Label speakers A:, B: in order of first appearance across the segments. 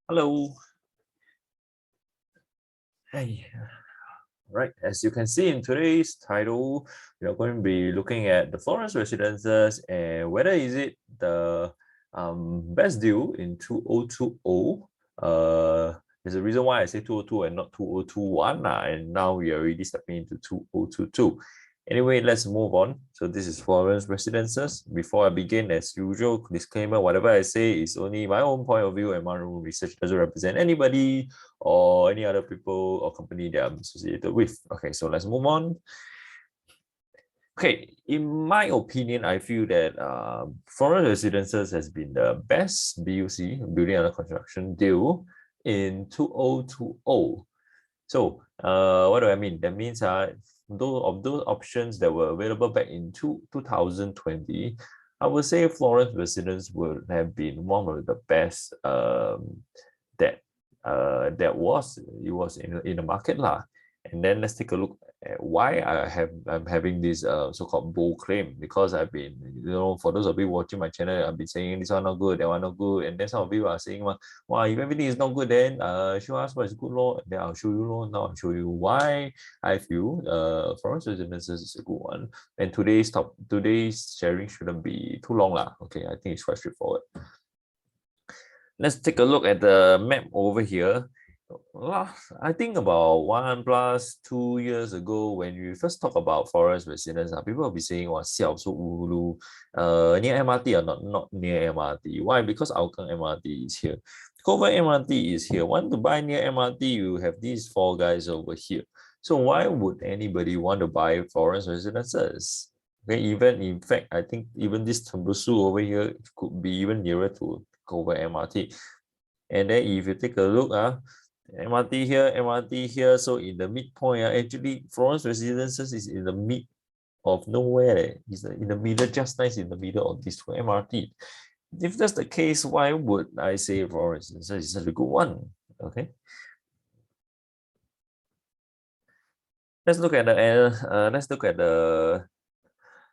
A: Hello. Hey. Right, as you can see in today's title, we are going to be looking at the Florence Residences and whether is it the best deal in 2020. There's a reason why I say 2020 and not 2021, and now we are already stepping into 2022. Anyway, let's move on. So this is Florence Residences. Before I begin, as usual, disclaimer, whatever I say is only my own point of view and my own research doesn't represent anybody or any other people or company that I'm associated with. Okay, so let's move on. Okay, in my opinion, I feel that Florence Residences has been the best BUC, building under construction deal in 2020. So what do I mean? That means those options that were available back in 2020, I would say Florence Residence would have been one of the best that was in the market lah. And then let's take a look at why I'm having this so-called bold claim, because I've been, for those of you watching my channel, I've been saying this one not good, that one not good, and then some of you are saying, well, if everything is not good, then show us what is good law, then I'll show you law. Now I'll show you why I feel Florence Residences is a good one. And today's sharing shouldn't be too long lah. Okay, I think it's quite straightforward. Let's take a look at the map over here. I think about 1+2 years ago, when we first talk about Florence Residence, people will be saying, "Xiao Su Ulu, near MRT or not near MRT?" Why? Because Hougang MRT is here. Kovan MRT is here. Want to buy near MRT, you have these four guys over here. So why would anybody want to buy Florence Residences? Okay, even in fact, I think even this Tembusu over here could be even nearer to Kovan MRT. And then if you take a look, MRT here. So in the midpoint, actually Florence Residences is in the mid of nowhere. It's in the middle, just nice in the middle of these two MRT. If that's the case, why would I say Florence Residences is such a good one? Okay. Let's look at the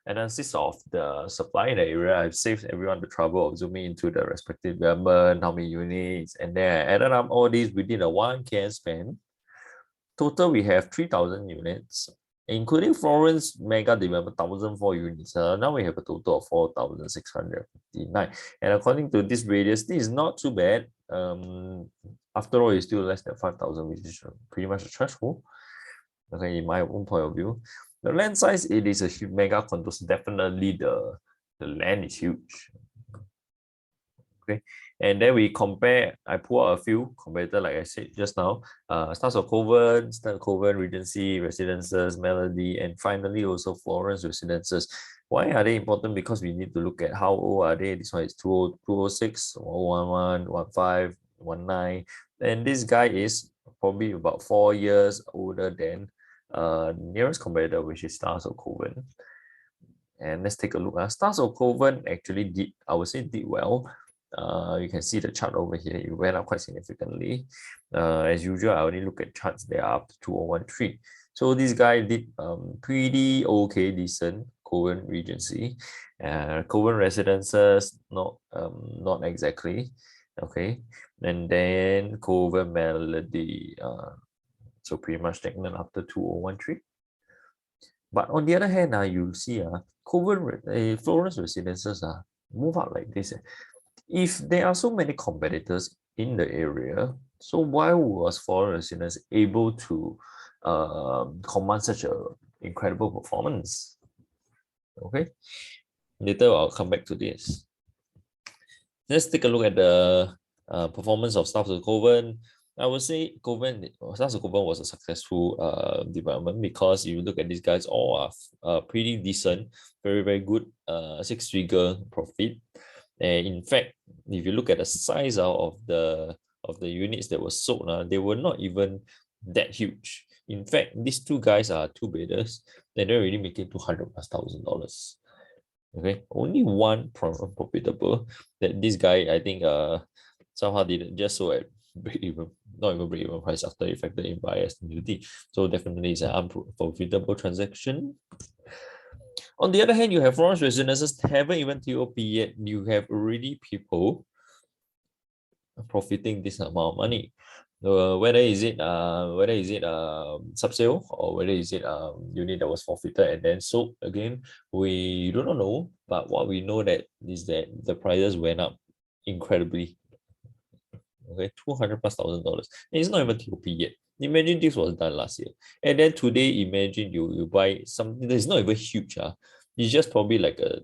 A: analysis of the supply in the area. I've saved everyone the trouble of zooming into the respective development, how many units, and then I added up all these within a 1 km span. Total, we have 3,000 units, including Florence mega development, 1,004 units. Now we have a total of 4,659. And according to this radius, this is not too bad. After all, it's still less than 5,000, which is pretty much a threshold. Okay, in my own point of view. The land size, it is a huge mega condo, so definitely the land is huge. Okay, and then we compare, I pull out a few competitor, like I said just now, starts of Kovan, Regency, Residences, Melody, and finally also Florence Residences. Why are they important? Because we need to look at how old are they. This one is 206, 011, 15, 19, and this guy is probably about 4 years older than nearest competitor, which is Stars of Kovan. And let's take a look. Stars of Kovan actually did, I would say, did well. You can see the chart over here. It went up quite significantly. As usual, I only look at charts that are up to 2013. So this guy did pretty okay, decent. Kovan Regency, Kovan Residences, not exactly. Okay, and then Kovan Melody. So pretty much stagnant after 2013. But on the other hand, you see, Florence Residences move out like this. If there are so many competitors in the area, so why was Florence Residences able to command such a incredible performance? Okay, later I'll come back to this. Let's take a look at the performance of Stars of Kovan. I would say Stars of Kovan was a successful development, because you look at these guys, all are pretty decent, very, very good 6-figure profit. And in fact, if you look at the size of the units that were sold, they were not even that huge. In fact, these two guys are two bidders, and they're already making $200,000. Okay, only one profitable. That this guy, I think, somehow didn't just so at break even, not even break even price after it factored in buyer's duty. So definitely it's an unprofitable transaction. On the other hand, you have Florence Residences, haven't even TOP yet. You have already people profiting this amount of money. Whether is it subsale, or whether is it unit that was forfeited and then sold again, we do not know. But what we know that is that the prices went up incredibly. Okay, $200,000+. And it's not even TOP yet. Imagine this was done last year. And then today, imagine you buy something that's not even huge. It's just probably like a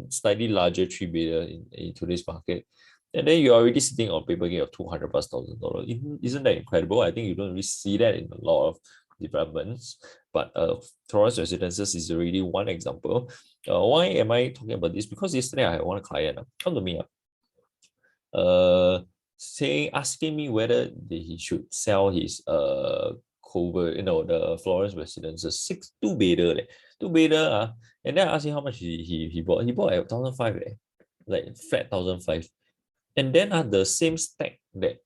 A: slightly larger three bidder in today's market. And then you're already sitting on paper gain of $200,000+. Isn't that incredible? I think you don't really see that in a lot of developments. But Florence Residences is already one example. Why am I talking about this? Because yesterday I had one client come to me asking me whether he should sell his the Florence Residences two bedder and then I asked him how much he bought. He bought at 1,500 like flat 1,500. And then the same stack that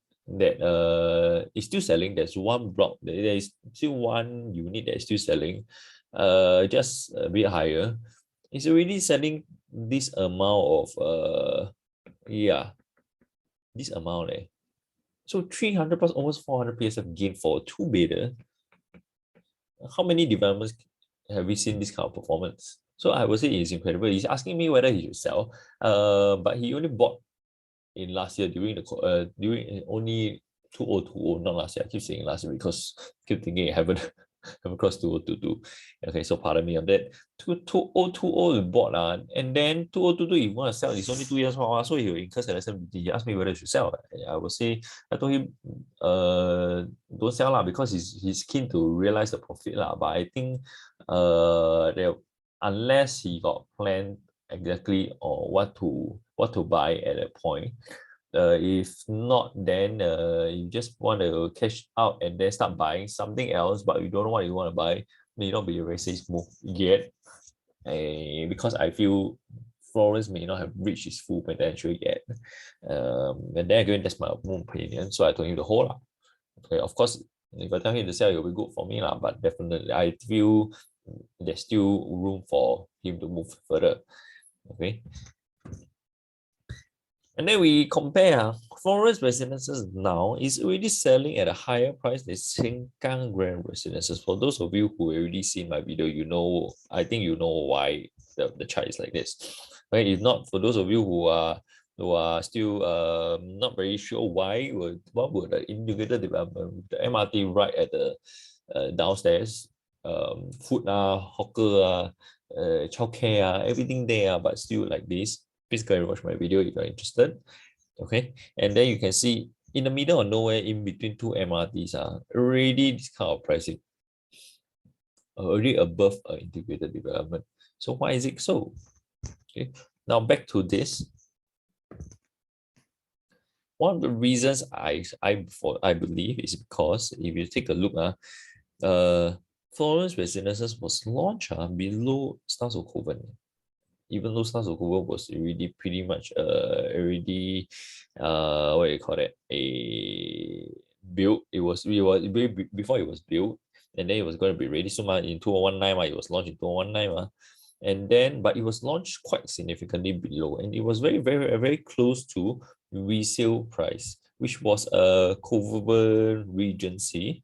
A: is still selling. There's one block. There is still one unit that is still selling, just a bit higher. It's already selling this amount of this amount. So 300 plus almost 400 PSF gain for a two bedder. How many developments have we seen this kind of performance? So I would say it's incredible. He's asking me whether he should sell, but he only bought in last year during only 2020, not last year. I keep saying last year because I keep thinking I haven't crossed 2022. Okay, so pardon me on that. 2020 we bought and then 2022 if you want to sell, it's only 2 years more, so he will incur SMBT. He asked me whether I should sell. I told him don't sell because he's keen to realize the profit but I think unless he got planned exactly or what to buy at that point. If not, then you just want to cash out and then start buying something else, but you don't know what you want to buy, may not be a very safe move yet. Because I feel Florence may not have reached its full potential yet. And then again, that's my own opinion. So I told him to hold. Okay, of course, if I tell him to sell, it will be good for me, but definitely I feel there's still room for him to move further. Okay. And then we compare Florence Residences now is already selling at a higher price than Sengkang Grand Residences. For those of you who already seen my video, I think you know why the chart is like this. Right? If not, for those of you who are still not very sure what would the integrated development, the MRT right at the downstairs, food hawker childcare everything there but still like this. Please go and watch my video if you're interested. Okay, and then you can see in the middle of nowhere, in between two MRTs, already this kind of pricing, already above integrated development. So why is it so? Okay, now back to this. One of the reasons I believe is because if you take a look, Florence Residences was launched below start of COVID. Even though start of COVID was already pretty much what do you call that, a built. It was before it was built, and then it was going to be ready. So in 2019, it was launched in 2019. And then, but it was launched quite significantly below, and it was very, very, very close to resale price, which was a Covenant Regency.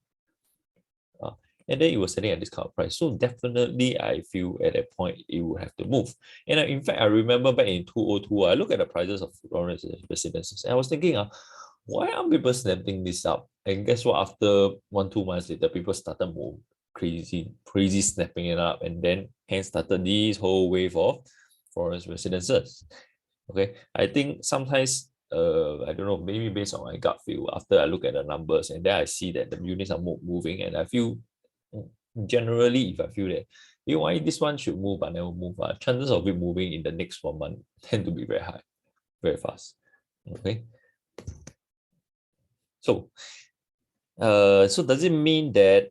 A: And then it was selling at this kind of price. So definitely, I feel at that point, it would have to move. And in fact, I remember back in 2002, I looked at the prices of Florence Residences, and I was thinking, why aren't people snapping this up? And guess what? After 1-2 months later, people started more crazy snapping it up, and then hence started this whole wave of Florence Residences. Okay, I think sometimes I don't know, maybe based on my gut feel, after I look at the numbers and then I see that the units are moving, and I feel generally, if I feel that why this one should move but never move, chances of it moving in the next 1 month tend to be very high, very fast. Okay. So does it mean that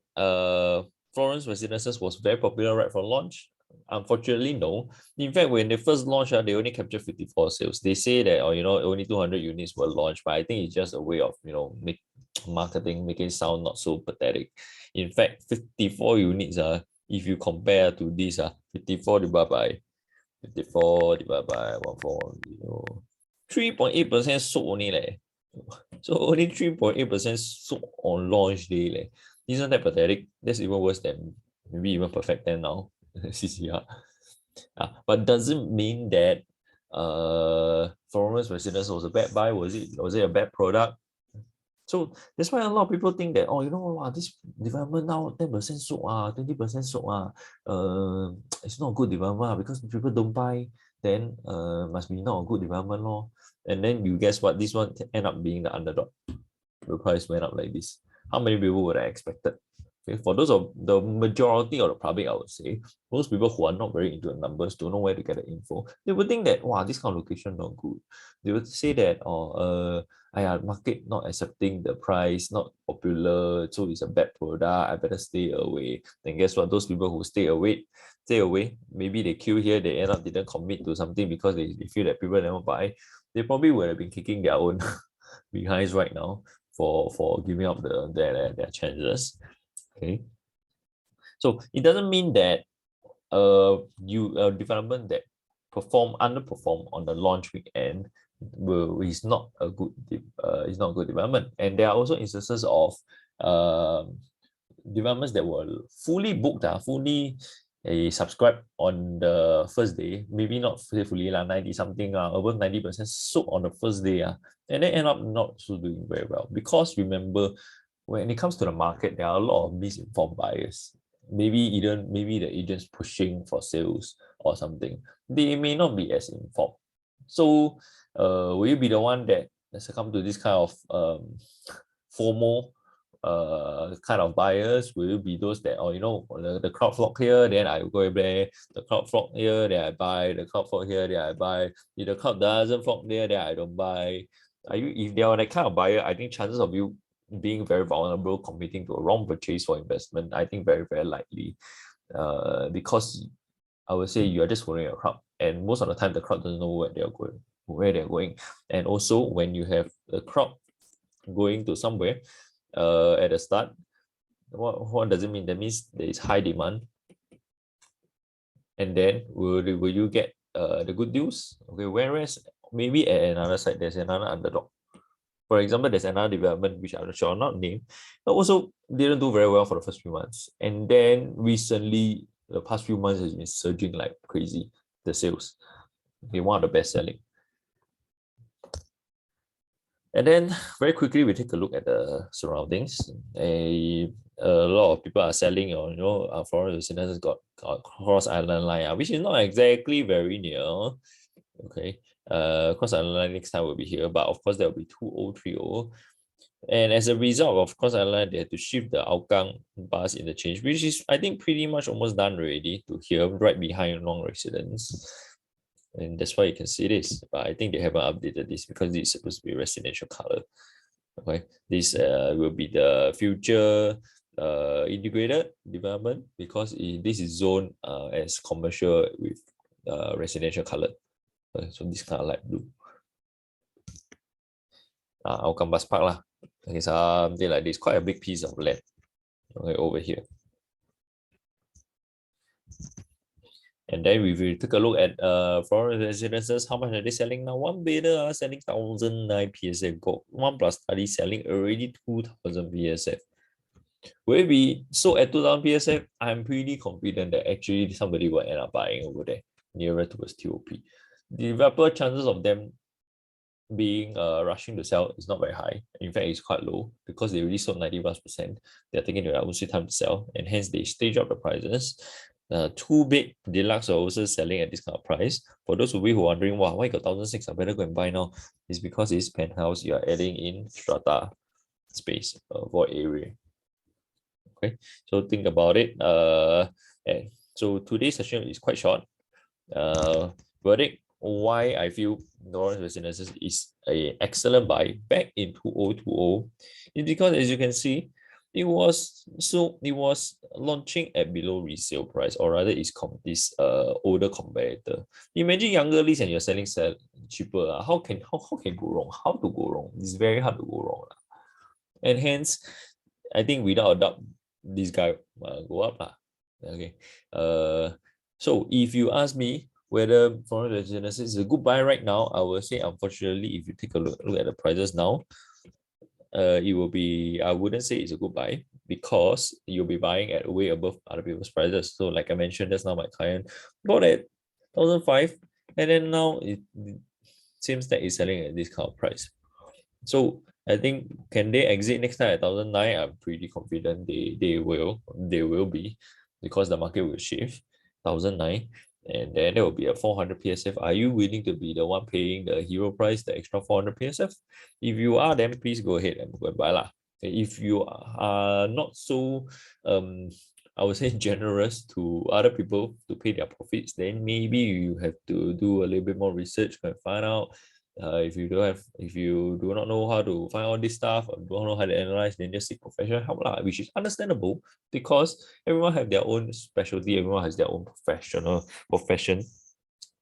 A: Florence Residences was very popular right from launch? Unfortunately, no. In fact, when they first launched, they only captured 54 sales. They say that only 200 units were launched, but I think it's just a way of marketing, making it sound not so pathetic. In fact, 54 units if you compare to this 54 divided by 140, 3.8% sold only So only 3.8% sold on launch day. Leh. Isn't that pathetic? That's even worse than maybe even Perfect 10 now. CCR. But doesn't mean that Florence Residence was a bad buy. Was it a bad product? So that's why a lot of people think that, oh, this development now 10% sold, 20% sold, it's not a good development because people don't buy, then must be not a good development law. And then you guess what? This one end up being the underdog. The price went up like this. How many people would I expected? Okay, for those of the majority of the public, I would say, most people who are not very into the numbers don't know where to get the info. They would think that, wow, this kind of location not good. They would say that, market not accepting the price, not popular, so it's a bad product, I better stay away. Then guess what? Those people who stay away, maybe they queue here, they end up didn't commit to something because they feel that people never buy. They probably would have been kicking their own behinds right now for giving up their chances. Okay, so it doesn't mean that development that underperform on the launch weekend is not a good development. And there are also instances of developments that were fully booked, fully subscribed on the first day, maybe not fully 90 something, over 90% sold on the first day, and then end up not so doing very well. Because remember, when it comes to the market, there are a lot of misinformed buyers. Maybe the agents pushing for sales or something. They may not be as informed. So will you be the one that succumb to this kind of FOMO kind of buyers? Will you be those that, the crowd flock here, then I go there, the crowd flock here, then I buy, the crowd flock here, then I buy. If the crowd doesn't flock there, then I don't buy. If they are that kind of buyer, I think chances of you being very vulnerable, committing to a wrong purchase for investment, I think very, very likely. Because I would say you are just following a crowd, and most of the time the crowd doesn't know where they're going. And also when you have a crowd going to somewhere at the start, what does it mean? That means there is high demand. And then will you get the good deals? Okay, whereas maybe at another side there's another underdog. For example, there's another development which I shall not name, but also didn't do very well for the first few months. And then recently, the past few months has been surging like crazy, the sales. Okay, one of the best selling. And then very quickly, we take a look at the surroundings. A lot of people are selling, Florence Residences got Cross Island Line, which is not exactly very near. Okay, Cross Island Line next time will be here, but of course there will be 2030. And as a result of Cross Island, they had to shift the Hougang bus interchange, which is, I think, pretty much almost done already, to here, right behind Long Residence. And that's why you can see this. But I think they haven't updated this because this is supposed to be residential color. Okay, this will be the future integrated development, because this is zoned as commercial with residential color. So this kind of light blue. Hougang Bus Park lah. Okay, something like this. Quite a big piece of land. Okay, over here. And then we will take a look at Florence Residences. How much are they selling now? One bidder are selling 1,009 PSF. Got one plus study selling already 2,000 PSF. Will it be sold at 2,000 PSF? I'm pretty confident that actually somebody will end up buying over there, nearer towards TOP. The developer chances of them being rushing to sell is not very high. In fact, it's quite low because they already sold 90+%. They're taking their own sweet time to sell, and hence they stage up the prices. Two big deluxe are also selling at this kind of price. For those of you who are wondering, wow, why you got 1,006? I better go and buy now. It's because it's penthouse, you are adding in strata space, void area. Okay, so think about it. And so today's session is quite short. Verdict, why I feel Florence Residences is an excellent buy back in 2020 is because, as you can see, it was launching at below resale price, or rather it's this older competitor. Imagine younger lease and you're selling cheaper. How can go wrong? How to go wrong? It's very hard to go wrong. And hence, I think without a doubt, this guy go up. Okay. So if you ask me whether Florence Residences is a good buy right now, I will say, unfortunately, if you take a look at the prices now, it will be, I wouldn't say it's a good buy because you'll be buying at way above other people's prices. So like I mentioned just now, my client bought at 1,500 and then now it seems that it's selling at this kind of price. So I think can they exit next time at 1,009? I'm pretty confident they will be because the market will shift 1,009 and then there will be a 400 PSF. Are you willing to be the one paying the hero price, the extra 400 PSF? If you are, then please go ahead and go and buy lah. If you are not so I would say generous to other people to pay their profits, then maybe you have to do a little bit more research and find out. If you do not know how to find all this stuff or don't know how to analyze, then just seek professional help lah, which is understandable because everyone have their own specialty, everyone has their own profession.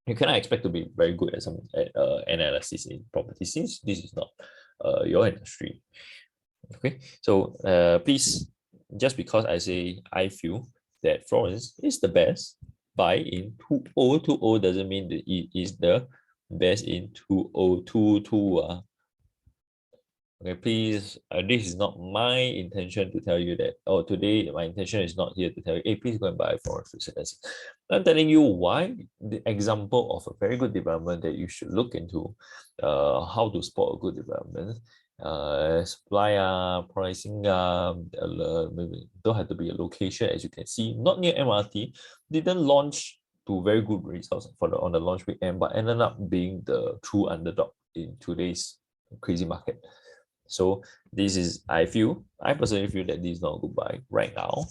A: You cannot expect to be very good at some analysis in property since this is not your industry. Okay, so please, just because I feel that Florence is the best buy in 2020 doesn't mean that it is the best in 2022. Okay, please, this is not my intention to tell you that, oh, today my intention is not here to tell you, hey, please go and buy Florence Residences. I'm telling you why the example of a very good development that you should look into, how to spot a good development, supply pricing maybe don't have to be a location, as you can see, not near MRT, didn't launch to very good results on the launch weekend, but ended up being the true underdog in today's crazy market. So this is, I personally feel that this is not a good buy right now.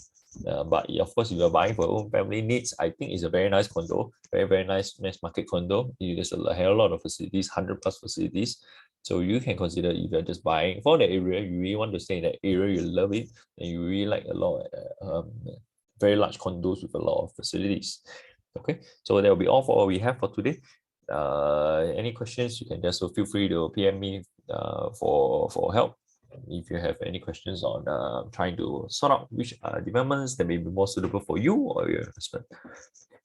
A: But of course, if you're buying for your own family needs, I think it's a very nice condo, very nice mass market condo. There's a hell lot of facilities, 100+ facilities. So you can consider if you're just buying for the area, you really want to stay in that area, you love it, and you really like a lot very large condos with a lot of facilities. Okay, so that will be all for what we have for today. Any questions, you can just feel free to PM me for help. If you have any questions on trying to sort out which developments that may be more suitable for you or your husband.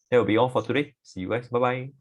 A: That will be all for today. See you guys. Bye bye.